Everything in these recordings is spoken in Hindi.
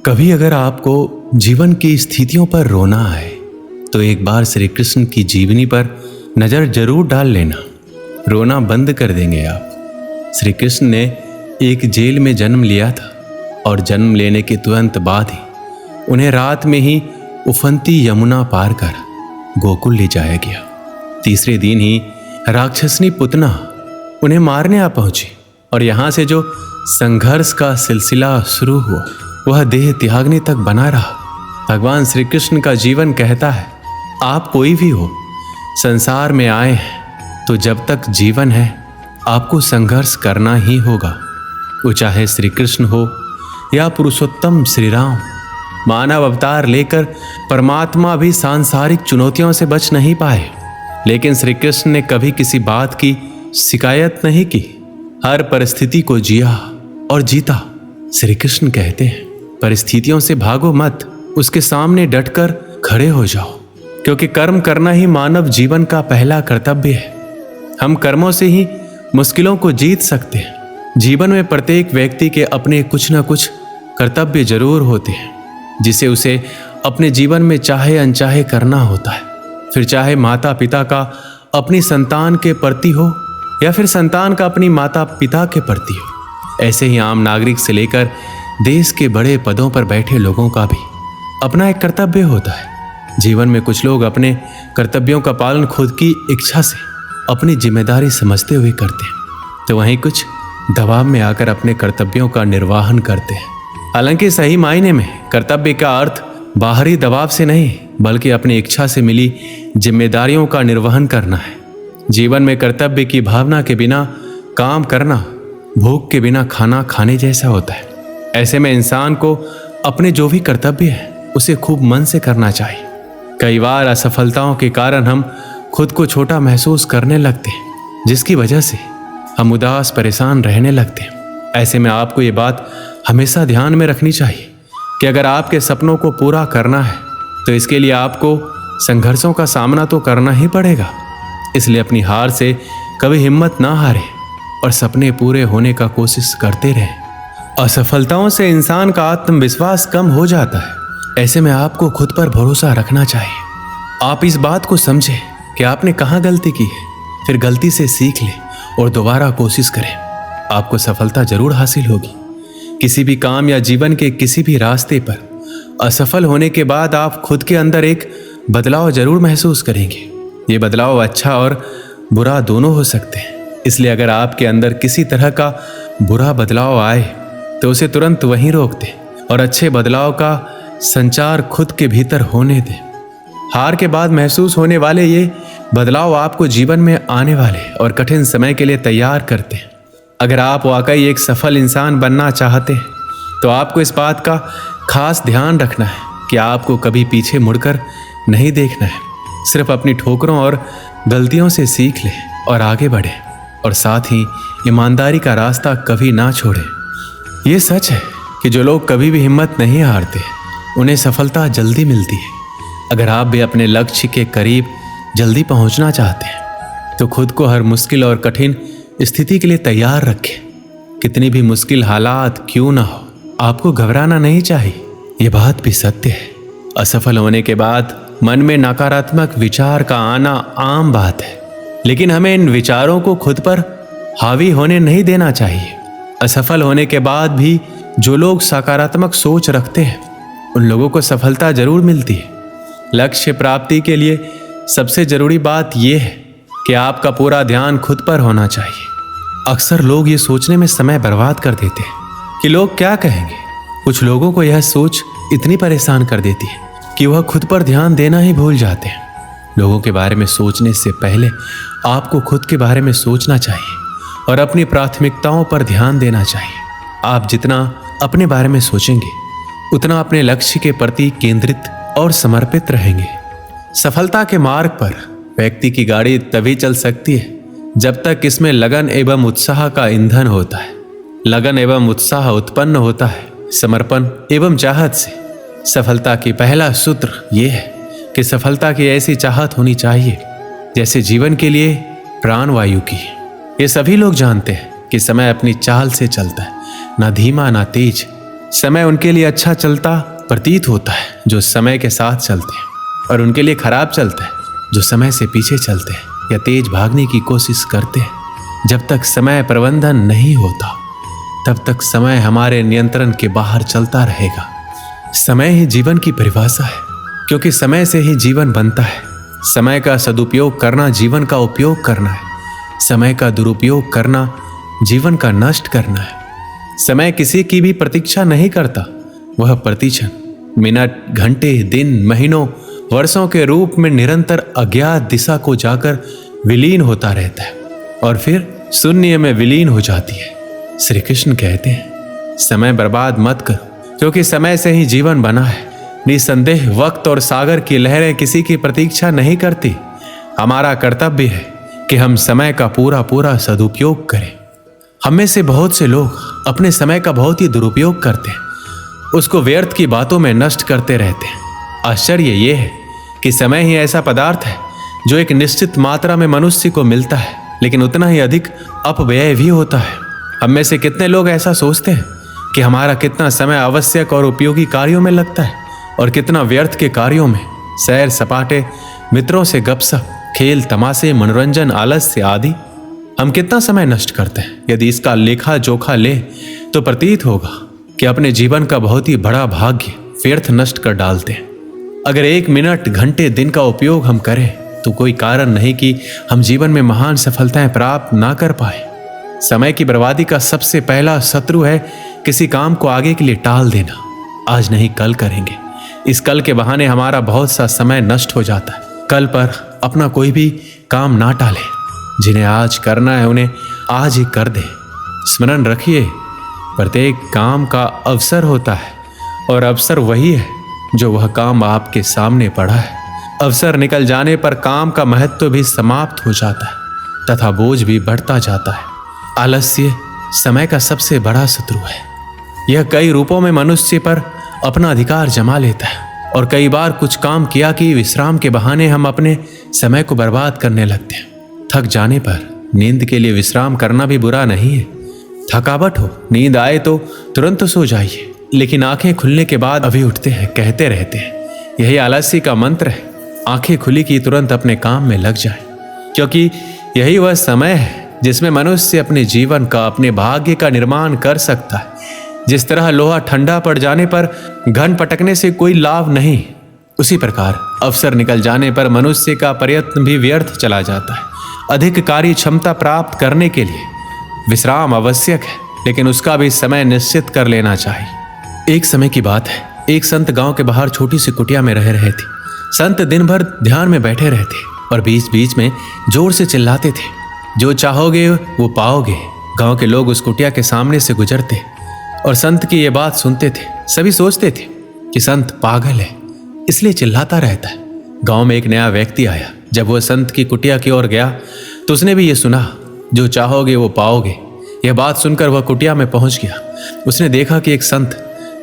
कभी अगर आपको जीवन की स्थितियों पर रोना आए तो एक बार श्री कृष्ण की जीवनी पर नजर जरूर डाल लेना। रोना बंद कर देंगे आप। श्री कृष्ण ने एक जेल में जन्म लिया था और जन्म लेने के तुरंत बाद ही उन्हें रात में ही उफनती यमुना पार कर गोकुल ले जाया गया। तीसरे दिन ही राक्षसनी पुतना उन्हें मारने आ पहुंची और यहां से जो संघर्ष का सिलसिला शुरू हुआ वह देह त्यागने तक बना रहा। भगवान श्री कृष्ण का जीवन कहता है, आप कोई भी हो, संसार में आए हैं तो जब तक जीवन है आपको संघर्ष करना ही होगा। वो चाहे श्री कृष्ण हो या पुरुषोत्तम श्री राम, मानव अवतार लेकर परमात्मा भी सांसारिक चुनौतियों से बच नहीं पाए, लेकिन श्री कृष्ण ने कभी किसी बात की शिकायत नहीं की। हर परिस्थिति को जिया और जीता। श्री कृष्ण कहते हैं, परिस्थितियों से भागो मत, उसके सामने डटकर खड़े हो जाओ, क्योंकि कर्म करना ही मानव जीवन का पहला कर्तव्य है। हम कर्मों से ही मुश्किलों को जीत सकते हैं। जीवन में प्रत्येक व्यक्ति के अपने कुछ न कुछ कर्तव्य जरूर होते हैं, जिसे उसे अपने जीवन में चाहे अनचाहे करना होता है। फिर चाहे माता पिता का अपनी संतान के प्रति हो या फिर संतान का अपनी माता पिता के प्रति हो। ऐसे ही आम नागरिक से लेकर देश के बड़े पदों पर बैठे लोगों का भी अपना एक कर्तव्य होता है। जीवन में कुछ लोग अपने कर्तव्यों का पालन खुद की इच्छा से अपनी जिम्मेदारी समझते हुए करते हैं, तो वहीं कुछ दबाव में आकर अपने कर्तव्यों का निर्वहन करते हैं। हालांकि सही मायने में कर्तव्य का अर्थ बाहरी दबाव से नहीं बल्कि अपनी इच्छा से मिली जिम्मेदारियों का निर्वहन करना है। जीवन में कर्तव्य की भावना के बिना काम करना भूख के बिना खाना खाने जैसा होता है। ऐसे में इंसान को अपने जो भी कर्तव्य है उसे खूब मन से करना चाहिए। कई बार असफलताओं के कारण हम खुद को छोटा महसूस करने लगते हैं, जिसकी वजह से हम उदास परेशान रहने लगते हैं। ऐसे में आपको ये बात हमेशा ध्यान में रखनी चाहिए कि अगर आपके सपनों को पूरा करना है तो इसके लिए आपको संघर्षों का सामना तो करना ही पड़ेगा। इसलिए अपनी हार से कभी हिम्मत ना हारें और सपने पूरे होने का कोशिश करते रहें। असफलताओं से इंसान का आत्मविश्वास कम हो जाता है। ऐसे में आपको खुद पर भरोसा रखना चाहिए। आप इस बात को समझें कि आपने कहाँ गलती की है, फिर गलती से सीख लें और दोबारा कोशिश करें। आपको सफलता जरूर हासिल होगी। किसी भी काम या जीवन के किसी भी रास्ते पर असफल होने के बाद आप खुद के अंदर एक बदलाव जरूर महसूस करेंगे। ये बदलाव अच्छा और बुरा दोनों हो सकते हैं। इसलिए अगर आपके अंदर किसी तरह का बुरा बदलाव आए तो उसे तुरंत वहीं रोक दें और अच्छे बदलाव का संचार खुद के भीतर होने दें। हार के बाद महसूस होने वाले ये बदलाव आपको जीवन में आने वाले और कठिन समय के लिए तैयार करते हैं। अगर आप वाकई एक सफल इंसान बनना चाहते हैं तो आपको इस बात का खास ध्यान रखना है कि आपको कभी पीछे मुड़कर नहीं देखना है। सिर्फ अपनी ठोकरों और गलतियों से सीख लें और आगे बढ़ें, और साथ ही ईमानदारी का रास्ता कभी ना छोड़ें। ये सच है कि जो लोग कभी भी हिम्मत नहीं हारते उन्हें सफलता जल्दी मिलती है। अगर आप भी अपने लक्ष्य के करीब जल्दी पहुंचना चाहते हैं तो खुद को हर मुश्किल और कठिन स्थिति के लिए तैयार रखें। कितनी भी मुश्किल हालात क्यों ना हो, आपको घबराना नहीं चाहिए। ये बात भी सत्य है। असफल होने के बाद मन में नकारात्मक विचार का आना आम बात है, लेकिन हमें इन विचारों को खुद पर हावी होने नहीं देना चाहिए। असफल होने के बाद भी जो लोग सकारात्मक सोच रखते हैं उन लोगों को सफलता जरूर मिलती है। लक्ष्य प्राप्ति के लिए सबसे जरूरी बात यह है कि आपका पूरा ध्यान खुद पर होना चाहिए। अक्सर लोग ये सोचने में समय बर्बाद कर देते हैं कि लोग क्या कहेंगे। कुछ लोगों को यह सोच इतनी परेशान कर देती है कि वह खुद पर ध्यान देना ही भूल जाते हैं। लोगों के बारे में सोचने से पहले आपको खुद के बारे में सोचना चाहिए और अपनी प्राथमिकताओं पर ध्यान देना चाहिए। आप जितना अपने बारे में सोचेंगे उतना अपने लक्ष्य के प्रति केंद्रित और समर्पित रहेंगे। सफलता के मार्ग पर व्यक्ति की गाड़ी तभी चल सकती है जब तक इसमें लगन एवं उत्साह का ईंधन होता है। लगन एवं उत्साह उत्पन्न होता है समर्पण एवं चाहत से। सफलता की पहला सूत्र यह है कि सफलता की ऐसी चाहत होनी चाहिए जैसे जीवन के लिए प्राणवायु की। ये सभी लोग जानते हैं कि समय अपनी चाल से चलता है, ना धीमा ना तेज, समय उनके लिए अच्छा चलता प्रतीत होता है जो समय के साथ चलते हैं, और उनके लिए खराब चलता है जो समय से पीछे चलते हैं या तेज भागने की कोशिश करते हैं। जब तक समय प्रबंधन नहीं होता तब तक समय हमारे नियंत्रण के बाहर चलता रहेगा। समय ही जीवन की परिभाषा है, क्योंकि समय से ही जीवन बनता है। समय का सदुपयोग करना जीवन का उपयोग करना है, समय का दुरुपयोग करना जीवन का नष्ट करना है। समय किसी की भी प्रतीक्षा नहीं करता, वह प्रतिक्षण, मिनट, घंटे, दिन, महीनों, वर्षों के रूप में निरंतर अज्ञात दिशा को जाकर विलीन होता रहता है और फिर शून्य में विलीन हो जाती है। श्री कृष्ण कहते हैं, समय बर्बाद मत करो, क्योंकि समय से ही जीवन बना है। निसंदेह वक्त और सागर की लहरें किसी की प्रतीक्षा नहीं करती। हमारा कर्तव्य है कि हम समय का पूरा पूरा सदुपयोग करें। हम में से बहुत से लोग अपने समय का बहुत ही दुरुपयोग करते हैं, उसको व्यर्थ की बातों में नष्ट करते रहते हैं। आश्चर्य ये है कि समय ही ऐसा पदार्थ है जो एक निश्चित मात्रा में मनुष्य को मिलता है, लेकिन उतना ही अधिक अपव्यय भी होता है। हम में से कितने लोग ऐसा सोचते हैं कि हमारा कितना समय आवश्यक और उपयोगी कार्यों में लगता है और कितना व्यर्थ के कार्यों में, सैर सपाटे, मित्रों से गपशप, खेल तमाशे, मनोरंजन, आलस्य आदि। हम कितना समय नष्ट करते हैं। यदि इसका लेखा जोखा ले तो प्रतीत होगा कि अपने जीवन का बहुत ही बड़ा भाग्य व्यर्थ नष्ट कर डालते हैं। अगर 1 मिनट, घंटे, दिन का उपयोग हम करें तो कोई कारण नहीं कि हम जीवन में महान सफलताएं प्राप्त ना कर पाए। समय की बर्बादी का सबसे पहला शत्रु है किसी काम को आगे के लिए टाल देना। आज नहीं कल करेंगे, इस कल के बहाने हमारा बहुत सा समय नष्ट हो जाता है। कल पर अपना कोई भी काम ना टालें। जिन्हें आज करना है उन्हें आज ही कर दें। स्मरण रखिए, प्रत्येक काम का अवसर होता है और अवसर वही है जो वह काम आपके सामने पड़ा है। अवसर निकल जाने पर काम का महत्व भी समाप्त हो जाता है तथा बोझ भी बढ़ता जाता है। आलस्य समय का सबसे बड़ा शत्रु है। यह कई रूपों में मनुष्य पर अपना अधिकार जमा लेता है और कई बार कुछ काम किया कि विश्राम के बहाने हम अपने समय को बर्बाद करने लगते हैं। थक जाने पर नींद के लिए विश्राम करना भी बुरा नहीं है। थकावट हो, नींद आए तो तुरंत सो जाइए, लेकिन आंखें खुलने के बाद अभी उठते हैं कहते रहते हैं। यही आलस्य का मंत्र है। आंखें खुली कि तुरंत अपने काम में लग जाए, क्योंकि यही वह समय है जिसमें मनुष्य अपने जीवन का, अपने भाग्य का निर्माण कर सकता है। जिस तरह लोहा ठंडा पड़ जाने पर घन पटकने से कोई लाभ नहीं, उसी प्रकार अवसर निकल जाने पर मनुष्य का प्रयत्न भी व्यर्थ चला जाता है। अधिक कार्य क्षमता प्राप्त करने के लिए विश्राम आवश्यक है, लेकिन उसका भी समय निश्चित कर लेना चाहिए। एक समय की बात है, एक संत गांव के बाहर छोटी सी कुटिया में रह रहे थे। संत दिन भर ध्यान में बैठे रहते और बीच बीच में जोर से चिल्लाते थे, जो चाहोगे वो पाओगे। गांव के लोग उस कुटिया के सामने से गुजरते और संत की ये बात सुनते थे। सभी सोचते थे कि संत पागल है, इसलिए चिल्लाता रहता है। गांव में एक नया व्यक्ति आया। जब वह संत की कुटिया की ओर गया तो उसने भी ये सुना, जो चाहोगे वो पाओगे। यह बात सुनकर वह कुटिया में पहुंच गया। उसने देखा कि एक संत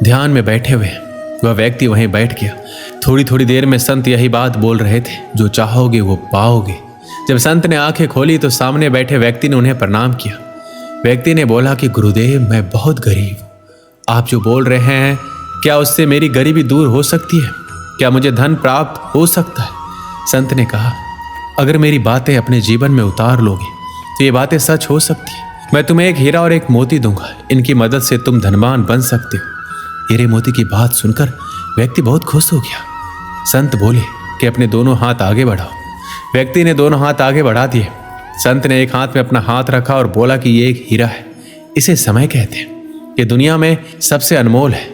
ध्यान में बैठे हुए हैं। वह व्यक्ति वहीं बैठ गया। थोड़ी थोड़ी देर में संत यही बात बोल रहे थे, जो चाहोगे वो पाओगे। जब संत ने आंखें खोली तो सामने बैठे व्यक्ति ने उन्हें प्रणाम किया। व्यक्ति ने बोला कि गुरुदेव, मैं बहुत गरीब हूँ। आप जो बोल रहे हैं, क्या उससे मेरी गरीबी दूर हो सकती है? क्या मुझे धन प्राप्त हो सकता है? संत ने कहा, अगर मेरी बातें अपने जीवन में उतार लोगे तो ये बातें सच हो सकती है। मैं तुम्हें एक हीरा और एक मोती दूंगा, इनकी मदद से तुम धनवान बन सकते हो। हीरे मोती की बात सुनकर व्यक्ति बहुत खुश हो गया। संत बोले कि अपने दोनों हाथ आगे बढ़ाओ। व्यक्ति ने दोनों हाथ आगे बढ़ा दिए। संत ने एक हाथ में अपना हाथ रखा और बोला कि ये एक हीरा है, इसे समय कहते हैं। ये दुनिया में सबसे अनमोल है।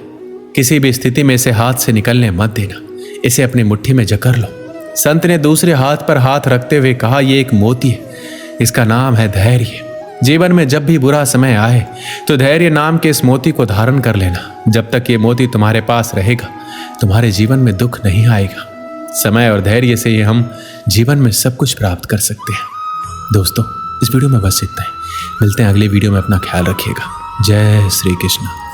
किसी भी स्थिति में इसे हाथ से निकलने मत देना, इसे अपनी मुट्ठी में जकड़ लो। संत ने दूसरे हाथ पर हाथ रखते हुए कहा, ये एक मोती है, इसका नाम है धैर्य। जीवन में जब भी बुरा समय आए तो धैर्य नाम के इस मोती को धारण कर लेना। जब तक ये मोती तुम्हारे पास रहेगा तुम्हारे जीवन में दुख नहीं आएगा। समय और धैर्य से ही हम जीवन में सब कुछ प्राप्त कर सकते हैं। दोस्तों, इस वीडियो में बस इतना ही। मिलते हैं अगले वीडियो में। अपना ख्याल रखिएगा। जय श्री कृष्ण।